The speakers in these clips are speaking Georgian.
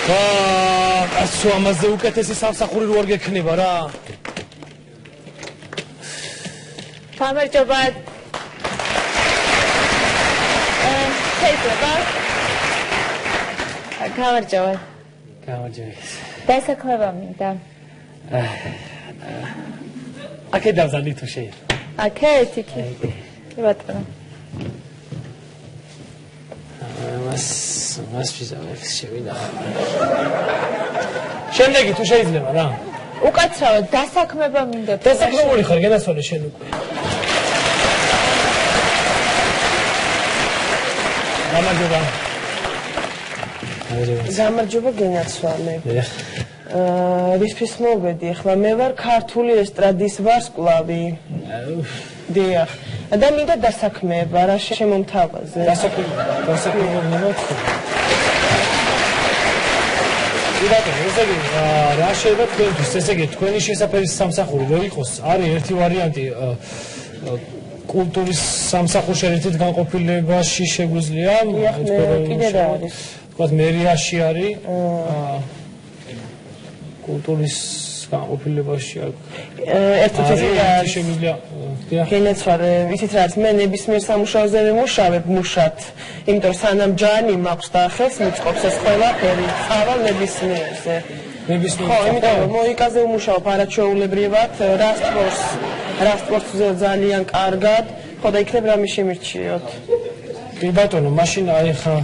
ასო ამაზე უკეთესი სამსახური რო არ გექნება რა. გამარჯობა. შეიძლება. გამარჯობა. გამარჯობა. დასაქმება მინდა. აქე დავზარდი თუ შეიძლება. აქე ეთიკი. ბატონო. მას ვიზავებ შევიდა. შემდეგი თუ შეიძლება რა. უკაცრავად დასაქმება მინდა. დასაქმებული ხარ გენასწავლე შენ უკვე. გამარჯობა. გამარჯობა გენაცვალე. რისთვის მოვედი ახლა მე ვარ ქართული ესტრადის ვარსკვლავი. დიახ. და მინდა დასაქმება რა შემომთავაზე. დასაქმება მინდა. იდაკე, ესე იგი, რა შეიძლება თქვენთვის, ესე იგი, თქვენი შესაფერის სამსახური რო იყოს, არის ერთი ვარიანტი კულტურის სამსახურში ერთით განყოფილებაში შეგვიძლია, კიდე რა არის? თქვათ მერიაში არის კულტურის განყოფილებაში ერთით შეგვიძლია. გენაცვალე, ვიცით რა არის, მე ნებისმიერ სამუშაოზე ვიმუშავებ მუშად, იმიტომ სანამ ჯანი მაქვს და ხელს მიწყობს ეს ყველაფერი, წავალ ნებისმიერზე. ხო, იმიტომ რომ მოიკაზე ვმუშაობ არაჩვეულებრივად, რასტვორს ძალიან კარგად, ხო და იქნებ რამე შემირჩიოთ. კი ბატონო, მაშინ აი ხა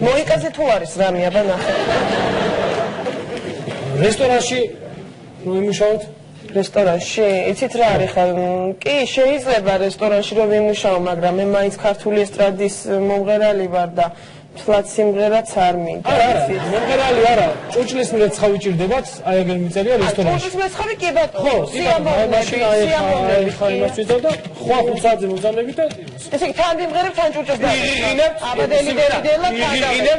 მოიკაზე თუ არის რამე, აბა ნახე. რესტორანში ვიმუშაოთ? რესტორანში? იცით რა არის ხა? კი, შეიძლება რესტორანში რომ ვიმუშაო, მაგრამ მე მაინც ქართული ესტრადის მომღერალი ვარ და თლაც სიმღერაც არ მინდა. არა, მომღერალი არა, ჭურჭლის მრეცხავი ჭირდებათ, აი ეგრე მიწერია რესტორანში. ჭურჭლის მრეცხავი კი ბატონო. ხო, მაშინ აი ხა იმას ვიძავ და ხვა 5 საათზე მოგზავნებით და ესე იგი თან ვიმღერებ თან ჭურჭელს დავიღებ. აბადელი დერიდელა თან დავიღებ.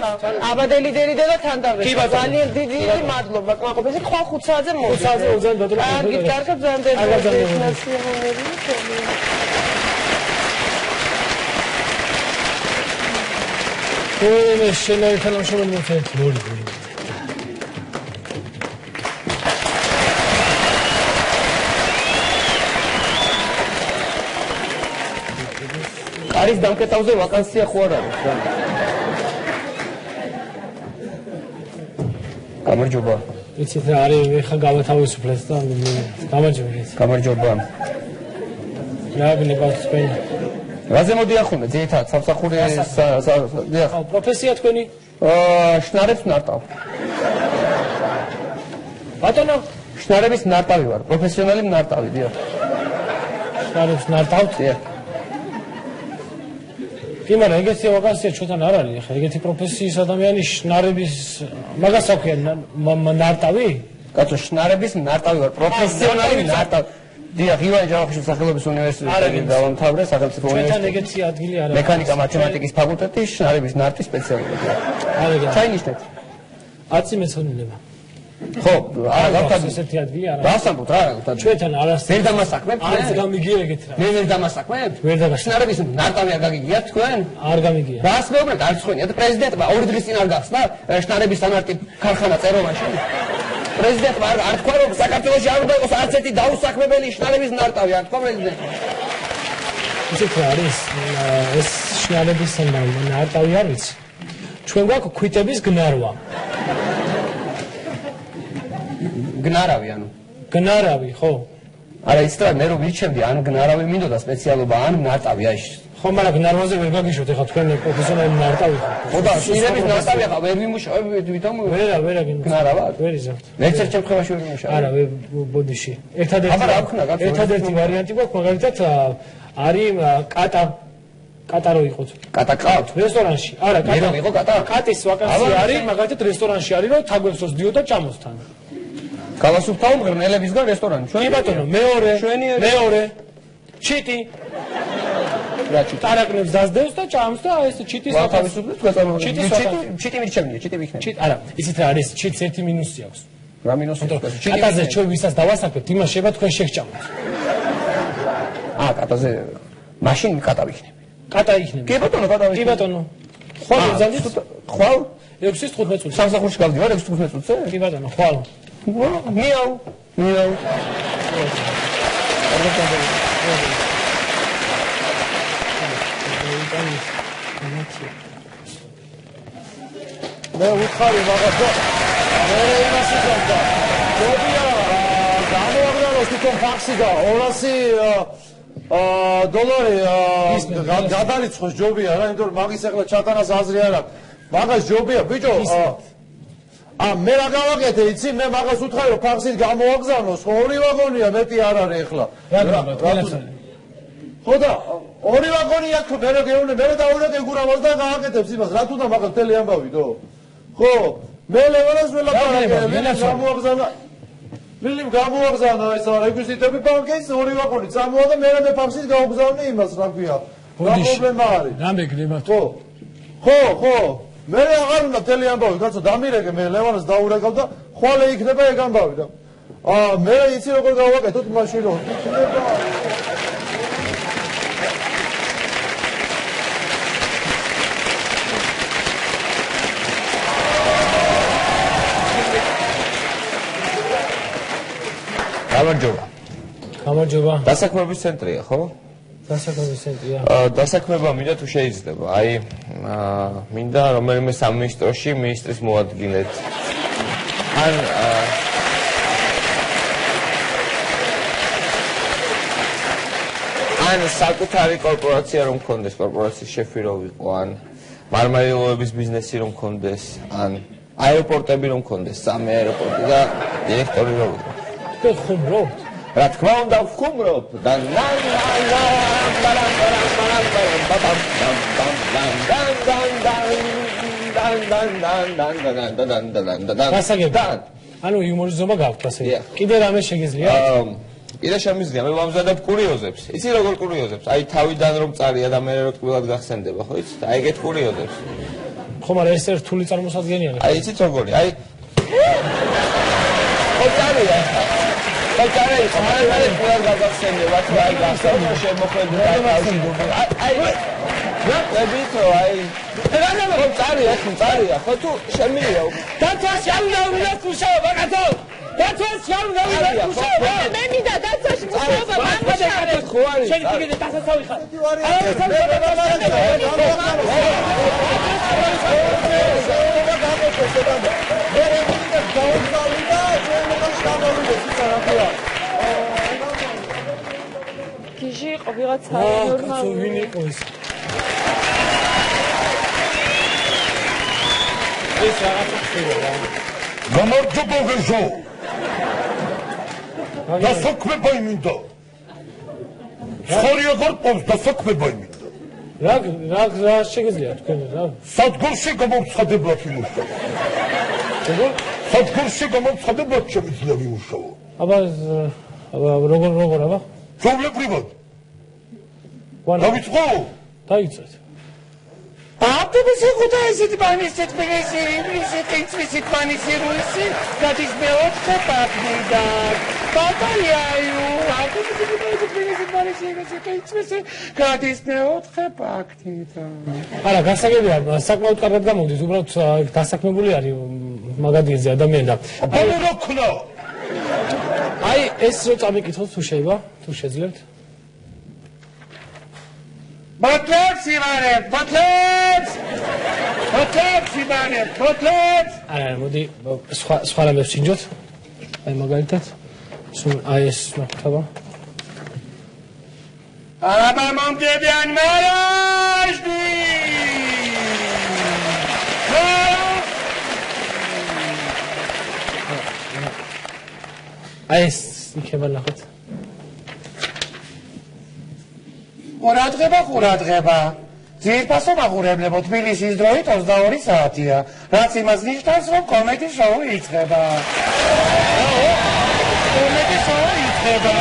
აბადელი დერიდელა თან დავიღებ. ძალიან დიდი მადლობა კმაყოფ. ესე ხვა 5 საათზე მოგზავნებ. 5 საათზე მოგზავნებ ბატონო. კარგი, კარგად ზამბები. მე შენაირ თანამშრომელი მოხერხ მორი. არის დამკეტავზე ვაკანსია ხო არ არის რა? გამარჯობა. იცით რა არის ხა გავათავისუფლეთ და გამარჯობა. გამარჯობა. რა გინებათ თქვენ? რაზე მოდიახუნე ძირითადად სამსახური დიახ. პროფესია თქვენი? შნარებს ნარტავ. ბატონო, შნარების ნარტავი ვარ, პროფესიონალი ნარტავი, დიახ. შნარებს ნარტავთ? დიახ. კი, მაგრამ ეგეთი ვაკანსია ჩვენთან არ არის, ხა ეგეთი პროფესიის ადამიანი შნარების მაგას აქვია ნარტავი? კაცო, შნარების ნარტავი ვარ, პროფესიონალი ნარტავი. დიახ, ივანე ჯავახიშვილის სახელობის უნივერსიტეტში დავამთავრე სახელმწიფო უნივერსიტეტი. ჩვენთან ეგეთი ადგილი არ არის. მექანიკა მათემატიკის ფაკულტეტი, შნარების ნარტის სპეციალობები. არ ეგეთი. ჩაინიშნეთ. აცი მეცნიერება. ხო, არა გავთანხმდით ესეთი ადგილი არ არის. დავსამბოთ რა, გავთანხმდით. ჩვენთან არ არის. ვერ დამასაქმებთ? არც გამიგია ეგეთი რა. მე ვერ დამასაქმებთ? ვერ დამასაქმებთ. შნარების ნარტავი არ გაგიგიათ თქვენ? არ გამიგია. რას მეუბნეთ, არც თქვენია და პრეზიდენტმა 2 დღის წინ არ გახსნა შნარების სანარტი ქარხანა წეროვანში? პრეზიდენტმა არ თქვა რომ საქართველოში არ უნდა იყოს არც ერთი დაუსაქმებელი შნარების ნარტავი, არ თქვა პრეზიდენტმა. ისეთ რა არის ეს შნარების ნარტავი არ ვიცი. ჩვენ გვაქვს ქვიტების გნარვა. გნარავი ანუ. გნარავი, ხო? არა ის რა მე რომ ვიჩემდი ან გნარავი მინდოდა სპეციალობა ან ნარტავი აი ხო, მაგრამ გნარვაზე ვერ გაგიშოთ, ეხლა თქვენ პროფესიონალი ნარტავი ხართ. ხო და შნარების ნარტავი ახლა ვერ ვიმუშავებ ვითომ ვერა გნარავად? ვერ იზავთ. ერთ-ერთ შემთხვევაში ვერ ვიმუშავებ. არა, ბოდიში. ერთადერთი ვარიანტი გვაქვს, მაგალითად არის კატა რო იყოთ. კატა ყავთ? რესტორანში. არა, კატა. მე რომ იყო კატა? კატის ვაკანსია არის, მაგალითად რესტორანში არის, რომ თაგვებს როს დიო და ჭამოს თან. გავასუფთავ მღრღნელებისგან რესტორანი. კი ბატონო, მეორე. ჩიტი. რა ჩიტი? ტარაკნებს დასდევს და ჭამს და ეს ჩიტის თავისუფლად თქვენ ჩიტი მირჩევნია, ჩიტი ვიქნები. ჩიტი, არა, ისიც რა არის, ჩიტს ერთი მინუსი აქვს. რა მინუსი? კატაზე ჩვენ ვისაც დავასაქმებთ, იმას შეიძლება თქვენ შეგჭამოთ. კატაზე მაშინ კატა ვიქნები. კატა იქნება. კი ბატონო, კატა ვიქნები. კი ბატონო. ხვალ გზავდით? ხვალ? 6-15 წუთი. სამსახურში გავდივარ 6-15 წუთზე? კი ბატონო, ხვალ. მიაუ. მე უთხარი მაგასაც მე იმას ვიგებდა ჯობია გამოაგზავნოს თვითონ ფაქსი და 200 $, გადარიცხოს ჯობია რა, იმიტომ რომ მაგის ახლა ჩატანას აზრი არ აქვს. მაგას ჯობია, ბიჭო. მე რა გავაკეთე, იცი? მე მაგას უთხარი რომ ფაქსით გამოაგზავნოს, ხო 2 ვაგონია, მეტი არ არის ახლა. ხო და 2 ვაგონი აქვს, მე გეუბნე, მე დავურეკე გურავას და გააკეთებს იმას, რა თუნდა მაგას მთელი ამბავი, დო? ხო, მე ლევანას ველაპარაკე, გამოაგზავნა. მილიმ გამოაგზავნა ეს რეკვიზიტები ბანკის 2 ვაგონი წამოვა და მე ფაქსით გავაგზავნე იმას, რა ქვია. რა პრობლემა არის? რამე გნებათ? ხო. მე აღარ უნდა მთელი ამბავი, კაცო, დამირეკე, მე ლევანას დაურეკავ და ხვალე იქნება ეგ ამბავი და მე იცი როგორ გავაკეთოთ მაშინ რომ იქნება გამარჯობა. დასაქმების ცენტრია, ხო? დასაქმების ცენტრია. დასაქმება მინდა თუ შეიძლება. აი, მინდა რომელიმე სამინისტროში მინისტრის მოადგილედ. ან საკუთარი კორპორაცია რომ მქონდეს, კორპორაციის შეფი რომ ვიყო, ან მარმარილოების ბიზნესი რომ მქონდეს, ან აეროპორტები რომ მქონდეს, 3 აეროპორტი და დირექტორი რომ ვიყო. ხუმრობ? რა თქმა უნდა ვხუმრობ და ანუ იუმორის ზომა გაქვთ ასე. კიდე რამე შეგიძლია? კიდე შემიძლია, მე ვამზადებ კურიოზებს. იცი როგორ კურიოზებს? აი თავიდან რომ წარია და მე რო ტკბილად გახსენდება, ხო იცი? აი ეგეთ კურიოზებს. ხო, მაგრამ ეს რთული წარმოსადგენია. აი იცით როგორი? აი ხო წარია. Băcare, mai putea gata semneva, tu ai gata, și mă credo că ai Repito, ai Contaria, fa tu, Shamilio. Tanto siamo da una cusciola, bagato! Tanto siamo da una cusciola! Memi da tanto siamo da una cusciola! Senti che ti passa solo Кижи ყოფილაცა ნორმალური. ვინ იყო ეს? ეს რაღაცა ხდება. გამარჯობა გეჟო. და საქმე მინდა. ხორია გორპობს და საქმე მინდა. რა შეგიძლია თქვენ რა? სადგურში გამომცხადებლად ვიმუშაო. სადგურში გამომცხადებლად შემიძლია ვიმუშაო. აბა როგორ აბა? ჩვეულებრივად. დავიწყო? დაიწყეთ. Автобусе куда ездить банисет береси, висит баниси руси, гадис меотха папнида. Батаяю, автобусе куда ездить береси баниси, висит гадис меотха папнида. არა, გასაგებია, საკმაოდ კარგად გამოვდის, უბრალოდ დასაქმებული არის მაგადიეზე ადამიანი და ბოლო რა ქნა? აი ეს რო წამიკითხოთ თუ შეიძლება, თუ შეძლებთ. Botlets, Ivane, botlets! Botlets, Ivane, botlets! არა, მოდი სხვა რამებს ჩინჯოთ. აი მაგალითად, სულ აი ეს მოხდება. Aba მომდებიან მარაშდი! აი ეს იქნება ნახოთ. ყურადღება. ძირფასო მაყურებლებო, თბილისის დროით 22 საათია, რაც იმას ნიშნავს, რომ კომედი შოუ იწყება. კომედი შოუ იწყება.